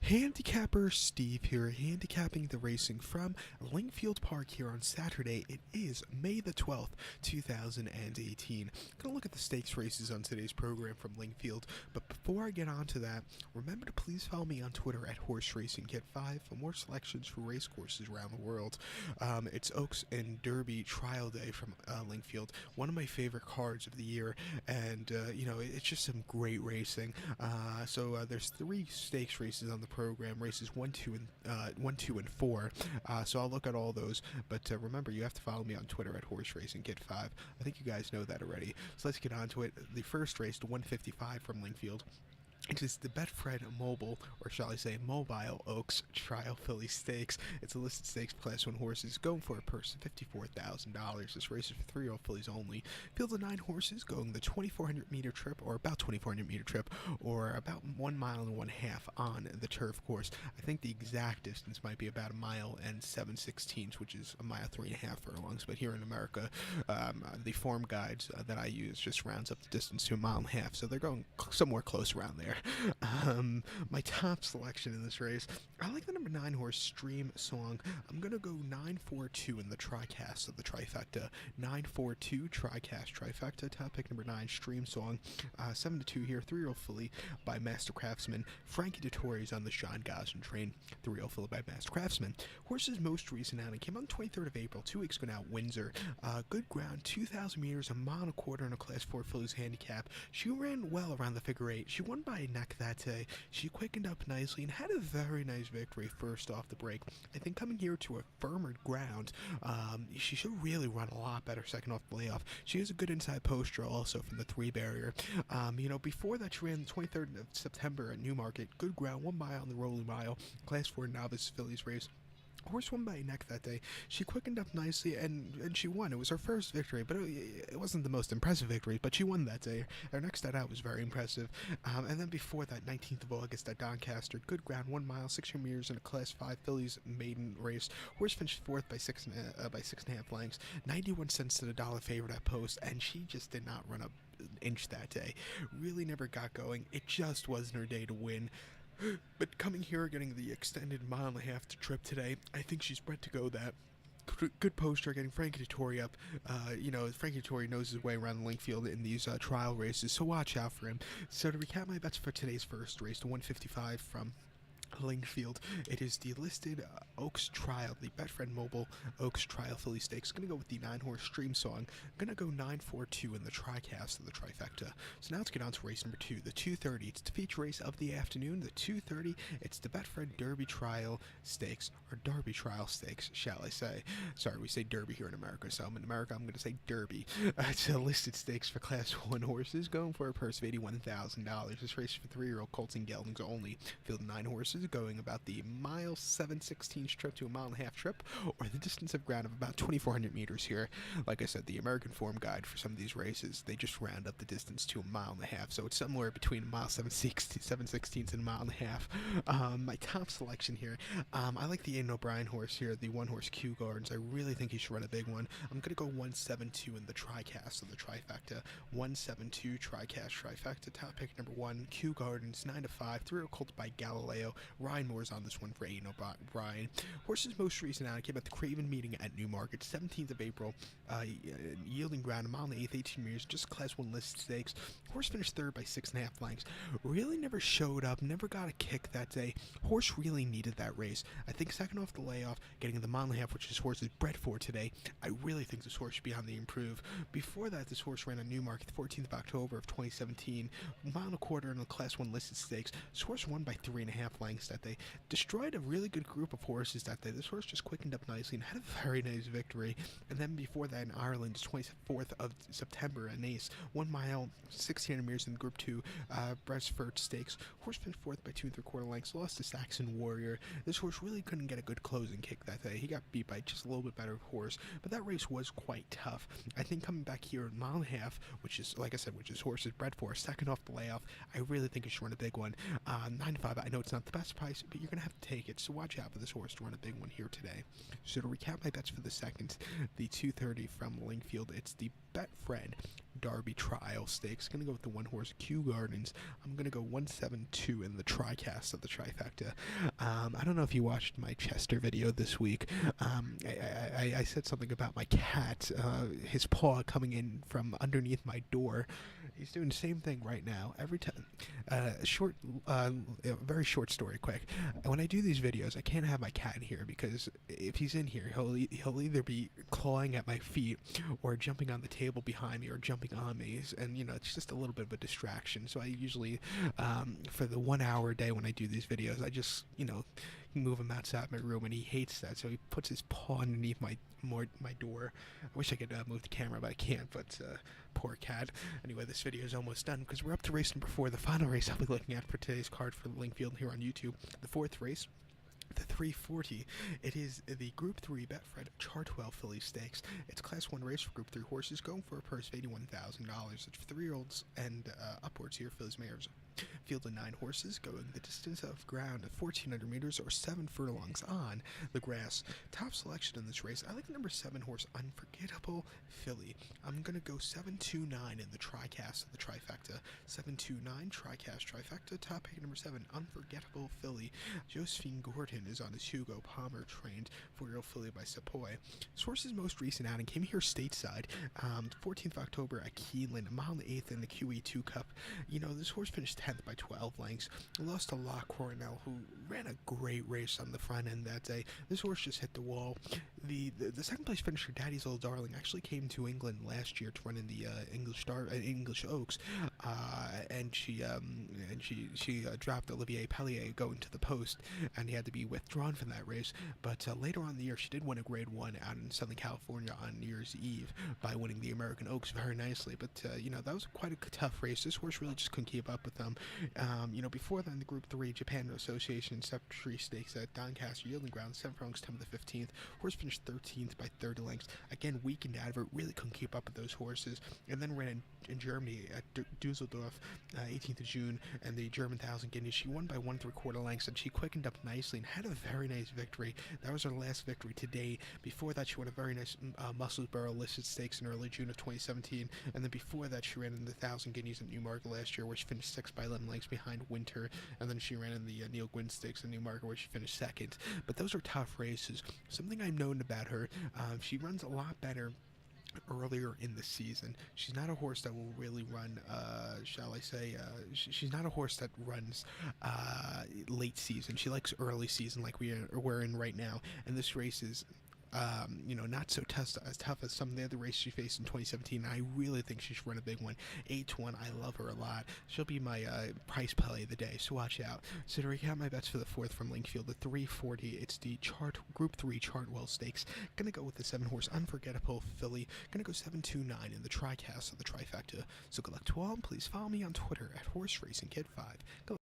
Handicapper Steve here, handicapping the racing from Lingfield Park here on Saturday. It is May the 12th, 2018. Gonna look at the stakes races on today's program from Lingfield, but before I get on to that, remember to please follow me on Twitter at Horse Racing Kit 5 for more selections for race courses around the world. It's Oaks and Derby Trial Day from Lingfield, one of my favorite cards of the year, and it's just some great racing. So there's three stakes races on the program, races 1, 2, and 4. So I'll look at all those. But remember, you have to follow me on Twitter at Horse Racing Kit 5. I think you guys know that already. So let's get on to it. The first race, the 155 from Lingfield. It is the Betfred Mobile, or shall I say Mobile Oaks Trial Filly Stakes. It's a listed stakes for Class 1 horses, going for a purse of $54,000. This race is for 3-year-old fillies only. Field of 9 horses going the 2,400 meter trip, or about 2,400 meter trip, or about 1 mile and 1/2 on the turf course. I think the exact distance might be about 1 mile and 7/16, which is 1 mile 3.5 furlongs. But here in America, the form guides that I use just rounds up the distance to 1.5 miles, so they're going somewhere close around there. My top selection in this race, I like the number 9 horse, Stream Song. I'm going to go 942 in the TriCast of the trifecta. 942 TriCast trifecta. Top pick number 9, Stream Song. 7-2 here, 3-year-old filly by Master Craftsman. Frankie Dettori's on the Sean Gosden train. 3-year-old filly by Master Craftsman. Horse's most recent outing came on the 23rd of April, 2 weeks ago now, Windsor. Good ground, 2,000 meters, 1.25 miles in a Class 4 fillies handicap. She ran well around the figure 8. She won by a neck that day. She quickened up nicely and had a very nice victory first off the break. I think coming here to a firmer ground, she should really run a lot better second off the layoff. She has a good inside posture also from the 3 barrier. Before that, she ran the 23rd of September at Newmarket. Good ground, 1 mile on the Rolling Mile, Class 4 novice fillies race. Horse won by a neck that day. She quickened up nicely and she won. It was her first victory, but it wasn't the most impressive victory, but she won that day. Her next start out was very impressive. And then before that, 19th of August at Doncaster, good ground, 1 mile, 600 meters in a Class 5 fillies maiden race. Horse finished 4th by 6.5 lengths, 91 cents to the dollar favorite at post, and she just did not run an inch that day. Really never got going. It just wasn't her day to win. But coming here, getting the extended 1.5 mile trip today, I think she's bred to go that. Good poster, getting Frankie Dettori up. Frankie Dettori knows his way around the Lingfield in these trial races, so watch out for him. So to recap my bets for today's first race, the 155 from Lingfield. It is the listed Oaks Trial, the Betfred Mobile Oaks Trial Filly Stakes. Going to go with the 9 horse Stream Song. Going to go 942 in the TriCast of the trifecta. So now let's get on to race number 2, the 2:30. It's the feature race of the afternoon, the 2:30. It's the Betfred Derby Trial Stakes, or Derby Trial Stakes, shall I say. Sorry, we say Derby here in America, so in America I'm going to say Derby. It's a listed stakes for Class 1 horses, going for a purse of $81,000. This race is for 3-year-old colts and geldings only. Field of 9 horses, going about the 1 7/16 trip to 1.5 mile trip, or the distance of ground of about 2,400 meters here. Like I said, the American Form Guide for some of these races, they just round up the distance to 1.5 miles, so it's somewhere between 1 7/16 and 1.5 miles. My top selection here, I like the Aidan O'Brien horse here, the 1 horse Kew Gardens. I really think he should run a big one. I'm going to go 172 in the TriCast of the trifecta. 172 TriCast trifecta. Top pick number 1, Kew Gardens, 9-5, 3-year-old colts by Galileo. Ryan Moore's on this one for Aidan O'Brien. Horse's most recent outing came at the Craven meeting at Newmarket, 17th of April, yielding ground 1 mile and 18 meters, just Class 1 list stakes. Horse finished 3rd by 6.5 lengths. Really never showed up, never got a kick that day. Horse really needed that race. I think second off the layoff, getting the 1.5 miles, which this horse is bred for today, I really think this horse should be on the improve. Before that, this horse ran on Newmarket, 14th of October of 2017, 1.25 miles in the Class 1 listed stakes. This horse won by 3.5 lengths that day. Destroyed a really good group of horses that day. This horse just quickened up nicely and had a very nice victory. And then before that in Ireland, 24th of September, a Nace, 1 mile, 1,600 meters in Group 2, Bresford Stakes. Horse finished 4th by 2 3/4 lengths, lost to Saxon Warrior. This horse really couldn't get a good closing kick that day. He got beat by just a little bit better horse, but that race was quite tough. I think coming back here at 1.5 miles, which is, like I said, which this horse is bred for, second off the layoff, I really think he should run a big one. 9-5, I know it's not the best best price, but you're going to have to take it. So watch out for this horse to run a big one here today. So to recap my bets for the second, the 2:30 from Lingfield, it's the Betfred Derby Trial Stakes. Going to go with the one horse Kew Gardens. I'm going to go 172 in the TriCast of the trifecta. I don't know if you watched my Chester video this week. I said something about my cat, his paw coming in from underneath my door. He's doing the same thing right now. Every time, very short story, quick. When I do these videos, I can't have my cat in here because if he's in here, he'll either be clawing at my feet or jumping on the table behind me or jumping on me, and it's just a little bit of a distraction. So I usually, for the 1 hour a day when I do these videos, I just move him outside my room, and he hates that. So he puts his paw underneath my door. I wish I could move the camera, but I can't. But poor cat. Anyway, this video is almost done because we're up to race number 4, the final race I'll be looking at for today's card for Lingfield here on YouTube. The 4th race, the 340. It is the Group 3 Betfred Chartwell Filly Stakes. It's Class 1 race for Group 3 horses, going for a purse of $81,000. It's for 3-year-olds and upwards here, fillies, mares. Field of 9 horses, going the distance of ground of 1,400 meters or 7 furlongs on the grass. Top selection in this race, I like the number 7 horse, Unforgettable Filly. I'm going to go 729 in the TriCast of the trifecta. 729, TriCast, trifecta. Top pick number 7, Unforgettable Filly. Josephine Gordon is on his Hugo Palmer trained 4-year-old filly by Sepoy. This horse's most recent outing came here stateside, 14th of October at Keeneland, a mile and 8th in the QE2 Cup. This horse finished 10th by 12 lengths. Lost to La Coronel, who ran a great race on the front end that day. This horse just hit the wall. The second place finisher, Daddy's Little Darling, actually came to England last year to run in the English Oaks, and she dropped Olivier Pellier going to the post, and he had to be withdrawn from that race. But later on in the year, she did win a Grade 1 out in Southern California on New Year's Eve by winning the American Oaks very nicely. But that was quite a tough race. This horse really just couldn't keep up with them. Before then, the Group 3 Japan Association Septry Stakes at Doncaster Yielding Ground, 7 furlongs, 10 of the 15th. Horse finished 13th by 30 lengths. Again, weakened advert, really couldn't keep up with those horses. And then ran in Germany at Dusseldorf, 18th of June, and the German 1,000 Guineas. She won by 1 3/4 lengths, and she quickened up nicely and had a very nice victory. That was her last victory to date. Before that, she won a very nice Musselburgh listed stakes in early June of 2017, and then before that, she ran in the 1,000 Guineas at Newmarket last year, where she finished 6th by 11 lengths behind Winter, and then she ran in the Neil Gwynn Stakes in Newmarket, where she finished 2nd. But those are tough races. Something I've known about her, she runs a lot better earlier in the season. She's not a horse that will really run, she's not a horse that runs late season. She likes early season like we're in right now, and this race is not so tough as some of the other races she faced in 2017. I really think she should run a big one. 8-1, I love her a lot. She'll be my price play of the day, so watch out. So to recap my bets for the 4th from Lingfield, the 340, it's the Group 3 Chartwell Stakes. Gonna go with the 7 horse Unforgettable Filly. Gonna go 729 in the TriCast of the trifecta. So good luck to all. Please follow me on Twitter at HorseRacingKid5. Good luck.